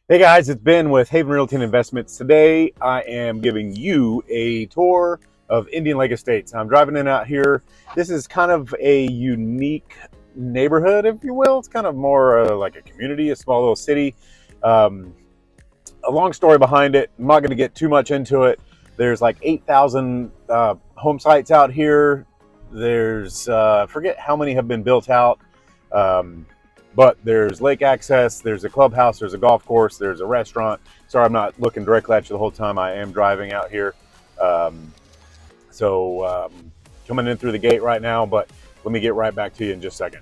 Hey guys, it's Ben with Haven Realty and Investments. Today I am giving you a tour of Indian Lake Estates. I'm driving in out here. This is kind of a unique neighborhood, if you will. It's kind of more like a community, a small little city. Um, a long story behind it. I'm not going to get too much into it. There's like 8,000 home sites out here. There's, I forget how many have been built out. Um, but there's lake access, there's a clubhouse, there's a golf course, there's a restaurant. Sorry, I'm not looking directly at you the whole time. I am driving out here. Um, so coming in through the gate right now, but let me get right back to you in just a second.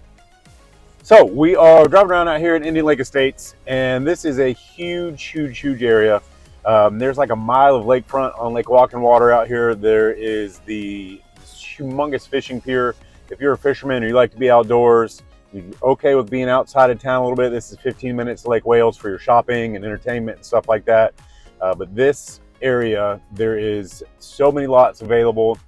So we are driving around out here in Indian Lake Estates, and this is a huge area. There's like a mile of lakefront on Lake Walking Water out here. There is the humongous fishing pier. If you're a fisherman or you like to be outdoors, you're okay with being outside of town a little bit. This is 15 minutes to Lake Wales for your shopping and entertainment and stuff like that. But this area, there is so many lots available.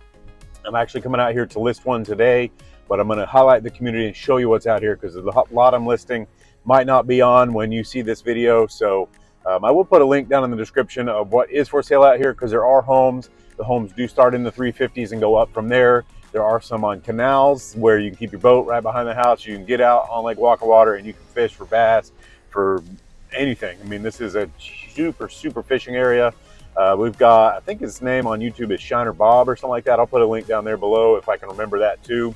I'm actually coming out here to list one today, but I'm going to highlight the community and show you what's out here because the lot I'm listing might not be on when you see this video. So I will put a link down in the description of what is for sale out here because there are homes. The homes do start in the 350s and go up from there. There are some on canals where you can keep your boat right behind the house. You can get out on Lake Walking Water and you can fish for bass, for anything. I mean, this is a super fishing area. We've got, I think his name on YouTube is Shiner Bob or something like that. I'll put a link down there below if I can remember that too.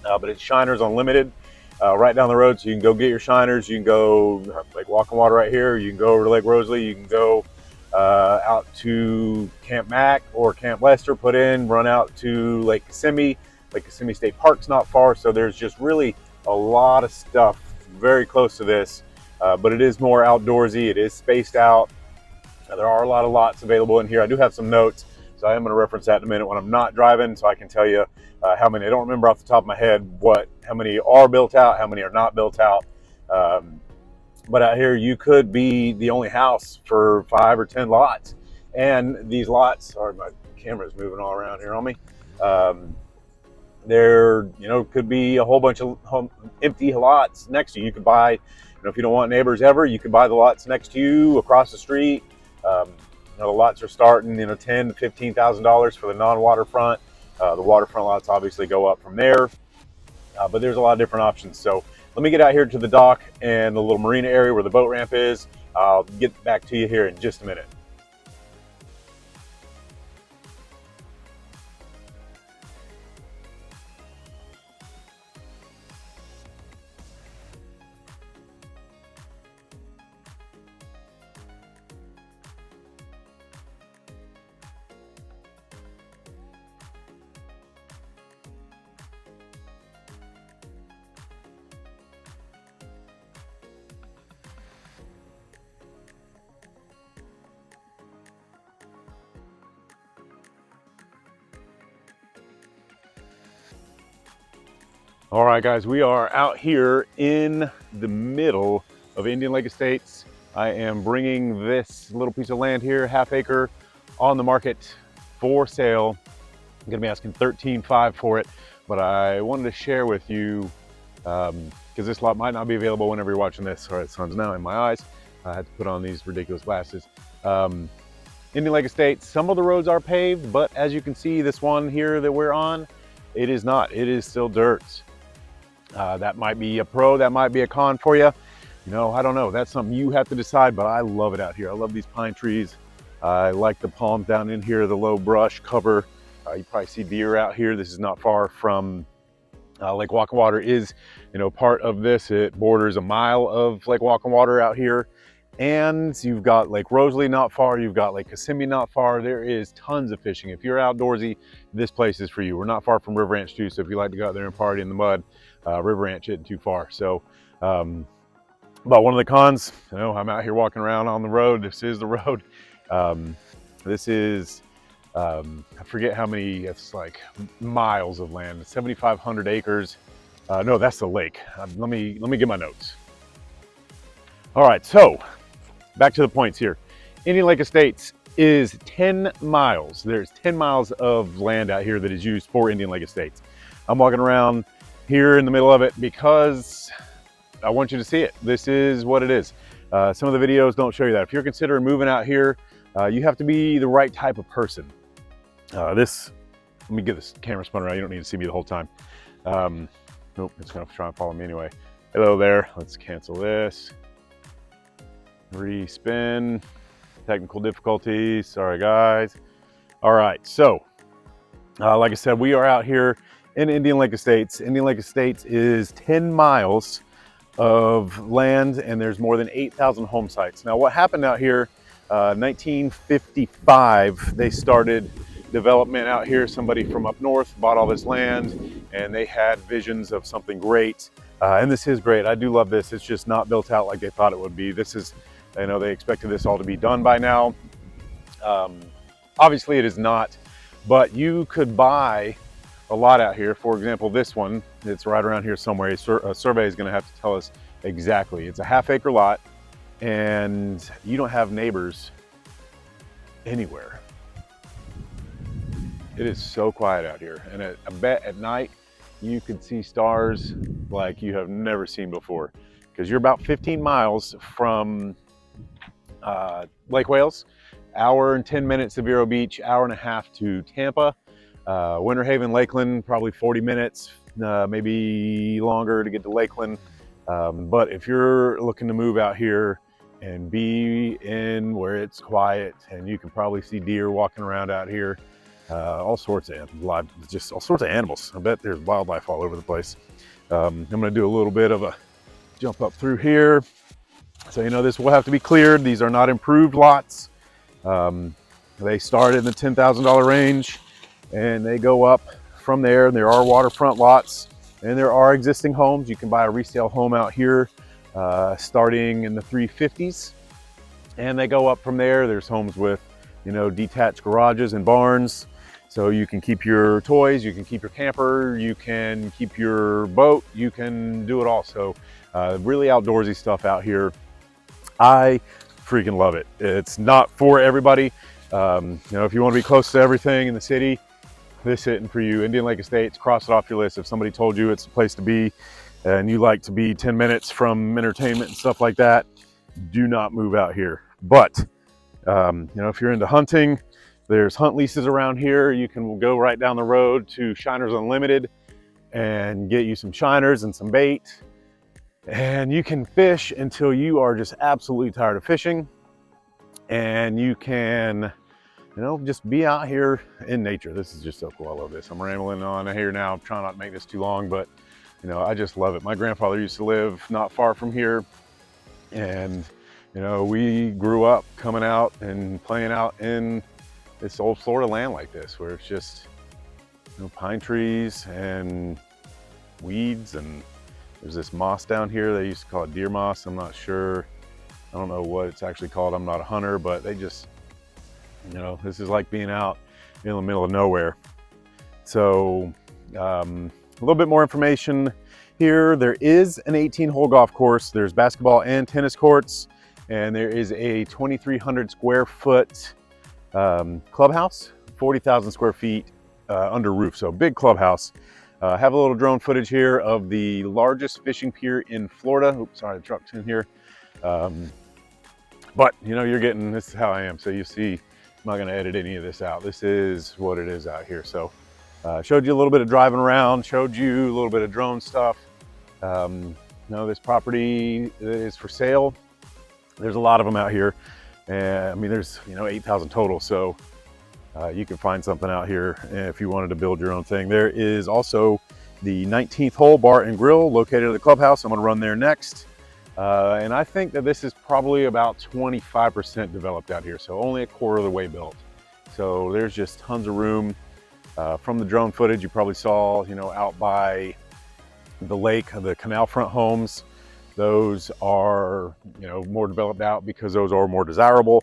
But it's Shiners Unlimited right down the road. So you can go get your Shiners. You can go Lake Walking Water right here. You can go over to Lake Rosalie. You can go out to Camp Mac or Camp Lester, put in, run out to Lake Kissimmee. Lake Kissimmee State Park's not far. So there's just really a lot of stuff very close to this. But it is more outdoorsy. It is spaced out. There are a lot of lots available in here. I do have some notes, so I am going to reference that in a minute when I'm not driving, so I can tell you how many. I don't remember off the top of my head how many are built out, how many are not built out. But out here, you could be the only house for 5 or 10 lots. And these lots, sorry, my camera's moving all around here on me. There, could be a whole bunch of empty lots next to you. You could buy, if you don't want neighbors ever, you could buy the lots next to you, across the street. The lots are starting, $10,000 to $15,000 for the non-waterfront. The waterfront lots obviously go up from there, but there's a lot of different options. So let me get out here to the dock and the little marina area where the boat ramp is. I'll get back to you here in just a minute. All right, guys, we are out here in the middle of Indian Lake Estates. I am bringing this little piece of land here, half acre, on the market for sale. I'm gonna be asking $13,500 for it, but I wanted to share with you, because this lot might not be available whenever you're watching this. All right, the sun's now in my eyes. I had to put on these ridiculous glasses. Indian Lake Estates, some of the roads are paved, but as you can see, this one here that we're on, it is not. It is still dirt. That might be a pro, that might be a con for you. I don't know. That's something you have to decide, but I love it out here. I love these pine trees. I like the palms down in here, the low brush cover. You probably see deer out here. This is not far from Lake Walking Water is, part of this. It borders a mile of Lake Walking Water out here. And you've got Lake Rosalie not far. You've got Lake Kissimmee not far. There is tons of fishing. If you're outdoorsy, this place is for you. We're not far from River Ranch too. So if you like to go out there and party in the mud, River Ranch isn't too far. So, but one of the cons, I'm out here walking around on the road. This is the road. This is, I forget how many, it's like miles of land, 7,500 acres. No, that's the lake. Let me get my notes. All right, so back to the points here. Indian Lake Estates is 10 miles. There's 10 miles of land out here that is used for Indian Lake Estates. I'm walking around here in the middle of it because I want you to see it. This is what it is. Some of the videos don't show you that. If you're considering moving out here, you have to be the right type of person. Let me get this camera spun around. You don't need to see me the whole time. Nope, it's gonna try and follow me anyway. Hello there, let's cancel this. Respin, technical difficulties, sorry guys. All right, so like I said, we are out here in Indian Lake Estates. Indian Lake Estates is 10 miles of land, and there's more than 8,000 home sites. Now what happened out here, 1955, they started development out here. Somebody from up north bought all this land, and they had visions of something great. And this is great. I do love this. It's just not built out like they thought it would be. This is, I know they expected this all to be done by now. Obviously it is not, but you could buy a lot out here. For example, this one, it's right around here somewhere. A survey is going to have to tell us exactly. It's a half-acre lot, and you don't have neighbors anywhere. It is so quiet out here, and I bet at night you could see stars like you have never seen before, because you're about 15 miles from Lake Wales, hour and 10 minutes to Vero Beach, hour and a half to Tampa. Winter Haven, Lakeland, probably 40 minutes, maybe longer to get to Lakeland. But if you're looking to move out here and be in where it's quiet, and you can probably see deer walking around out here, all sorts of just all sorts of animals. I bet there's wildlife all over the place. I'm gonna do a little bit of a jump up through here. So you know this will have to be cleared. These are not improved lots. They start in the $10,000 range, and they go up from there. There are waterfront lots, and there are existing homes. You can buy a resale home out here starting in the 350s, and they go up from there. There's homes with, you know, detached garages and barns, so you can keep your toys, you can keep your camper, you can keep your boat, you can do it all. So really outdoorsy stuff out here. I freaking love it. It's not for everybody. You know, if you want to be close to everything in the city, this isn't for you. Indian Lake Estates, cross it off your list. If somebody told you it's a place to be and you like to be 10 minutes from entertainment and stuff like that, do not move out here. But you know, if you're into hunting, there's hunt leases around here. You can go right down the road to Shiners Unlimited and get you some shiners and some bait, and you can fish until you are just absolutely tired of fishing. And you can, you know, just be out here in nature. This is just so cool. I love this. I'm rambling on here now. I'm trying not to make this too long, but you know, I just love it. My grandfather used to live not far from here, and you know, we grew up coming out and playing out in this old Florida land like this, where it's just, you know, pine trees and weeds, and there's this moss down here. They used to call it deer moss. I'm not sure. I don't know what it's actually called. I'm not a hunter, but they just, you know, this is like being out in the middle of nowhere. So a little bit more information here. There is an 18-hole golf course. There's basketball and tennis courts, and there is a 2,300 square foot clubhouse, 40,000 square feet under roof. So big clubhouse. Have a little drone footage here of the largest fishing pier in Florida. Oops, sorry, the truck's in here. But you know, you're getting, this is how I am. So you see, I'm not gonna edit any of this out. This is what it is out here. So showed you a little bit of driving around, showed you a little bit of drone stuff. You know, this property is for sale. There's a lot of them out here. And I mean, there's, you know, 8,000 total. So you can find something out here if you wanted to build your own thing. There is also the 19th hole bar and grill located at the clubhouse. I'm gonna run there next. And I think that this is probably about 25% developed out here. So only a quarter of the way built. So there's just tons of room. From the drone footage, you probably saw, you know, out by the lake, the canal front homes. Those are, you know, more developed out because those are more desirable.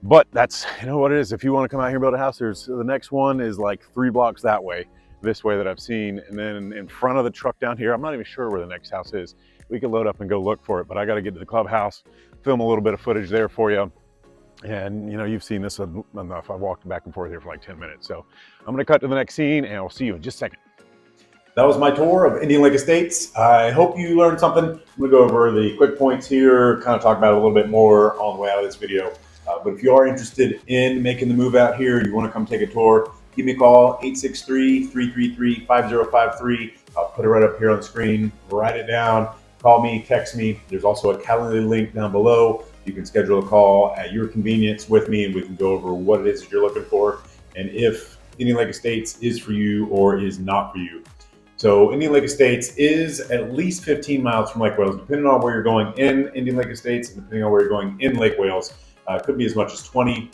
But that's, you know what it is. If you want to come out here and build a house, there's the next one is like 3 blocks that way, this way that I've seen. And then in front of the truck down here, I'm not even sure where the next house is. We could load up and go look for it, but I got to get to the clubhouse, film a little bit of footage there for you. And you know, you've seen this enough. I've walked back and forth here for like 10 minutes. So I'm going to cut to the next scene, and I'll see you in just a second. That was my tour of Indian Lake Estates. I hope you learned something. I'm going to go over the quick points here, kind of talk about it a little bit more on the way out of this video. But if you are interested in making the move out here, you want to come take a tour, give me a call, 863-333-5053. I'll put it right up here on the screen. Write it down. Call me, text me. There's also a Calendly link down below. You can schedule a call at your convenience with me, and we can go over what it is that you're looking for and if Indian Lake Estates is for you or is not for you. So Indian Lake Estates is at least 15 miles from Lake Wales, depending on where you're going in Indian Lake Estates and depending on where you're going in Lake Wales. It could be as much as 20.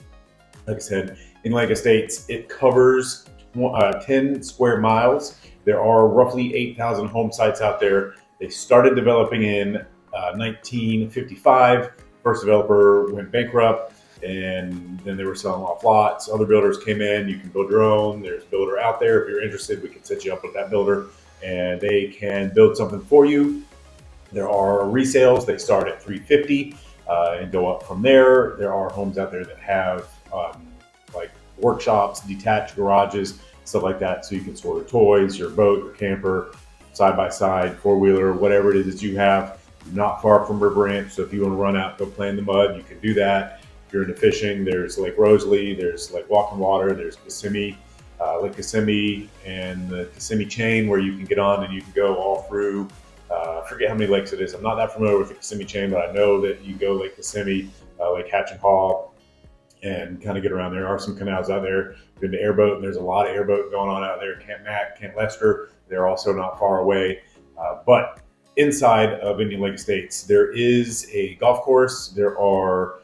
Like I said, in Lake Estates, it covers 10 square miles. There are roughly 8,000 home sites out there. They started developing in 1955. First developer went bankrupt, and then they were selling off lots. Other builders came in. You can build your own. There's a builder out there. If you're interested, we can set you up with that builder, and they can build something for you. There are resales. They start at $350 and go up from there. There are homes out there that have like workshops, detached garages, stuff like that, so you can store your toys, your boat, your camper, side by side, four-wheeler, whatever it is that you have. You're not far from River Ranch, so if you want to run out, go play in the mud, you can do that. If you're into fishing, there's Lake Rosalie, there's Lake Walking Water, there's Kissimmee, Lake Kissimmee, and the Kissimmee chain where you can get on and you can go all through. I forget how many lakes it is. I'm not that familiar with the Kissimmee chain, but I know that you go Lake Kissimmee, Lake Hatch and Hall, and kind of get around. There are some canals out there. Been to airboat, and there's a lot of airboat going on out there. Camp Mac, Camp Lester, they're also not far away. But inside of Indian Lake Estates, there is a golf course. There are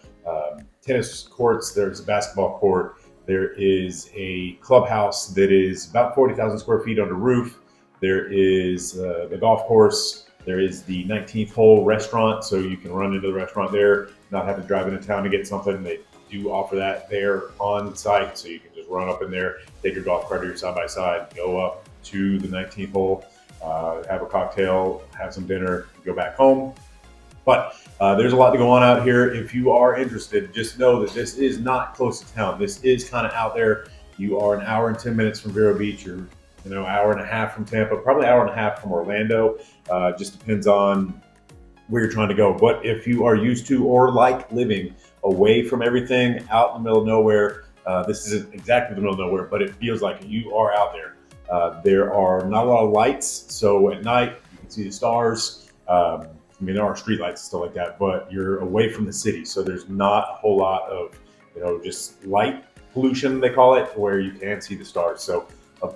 tennis courts. There's a basketball court. There is a clubhouse that is about 40,000 square feet under roof. There is the golf course. There is the 19th hole restaurant, so you can run into the restaurant there, not have to drive into town to get something. They do offer that there on site, so you can just run up in there, take your golf cart or your side-by-side, go up to the 19th hole, have a cocktail, have some dinner, go back home. But there's a lot to go on out here. If you are interested, just know that this is not close to town. This is kind of out there. You are an hour and 10 minutes from Vero Beach, or hour and a half from Tampa, probably hour and a half from Orlando. Just depends on where you're trying to go. But if you are used to or like living away from everything, out in the middle of nowhere, this isn't exactly the middle of nowhere, but it feels like you are out there. There are not a lot of lights, so at night you can see the stars. There are street lights and stuff like that, but you're away from the city, so there's not a whole lot of just light pollution, they call it, where you can see the stars. So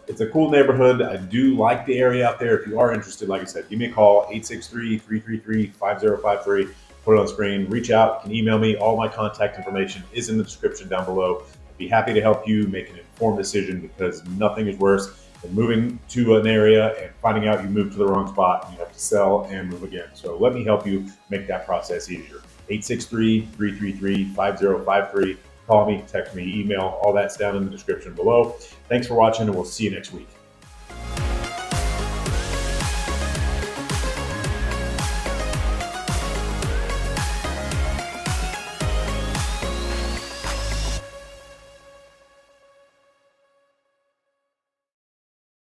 it's a cool neighborhood. I do like the area out there. If you are interested, like I said, give me a call, 863-333-5053. Put it on the screen. Reach out. You can email me. All my contact information is in the description down below. I'd be happy to help you make an informed decision, because nothing is worse than moving to an area and finding out you moved to the wrong spot and you have to sell and move again. So let me help you make that process easier. 863-333-5053. Call me, text me, email, all that's down in the description below. Thanks for watching, and we'll see you next week.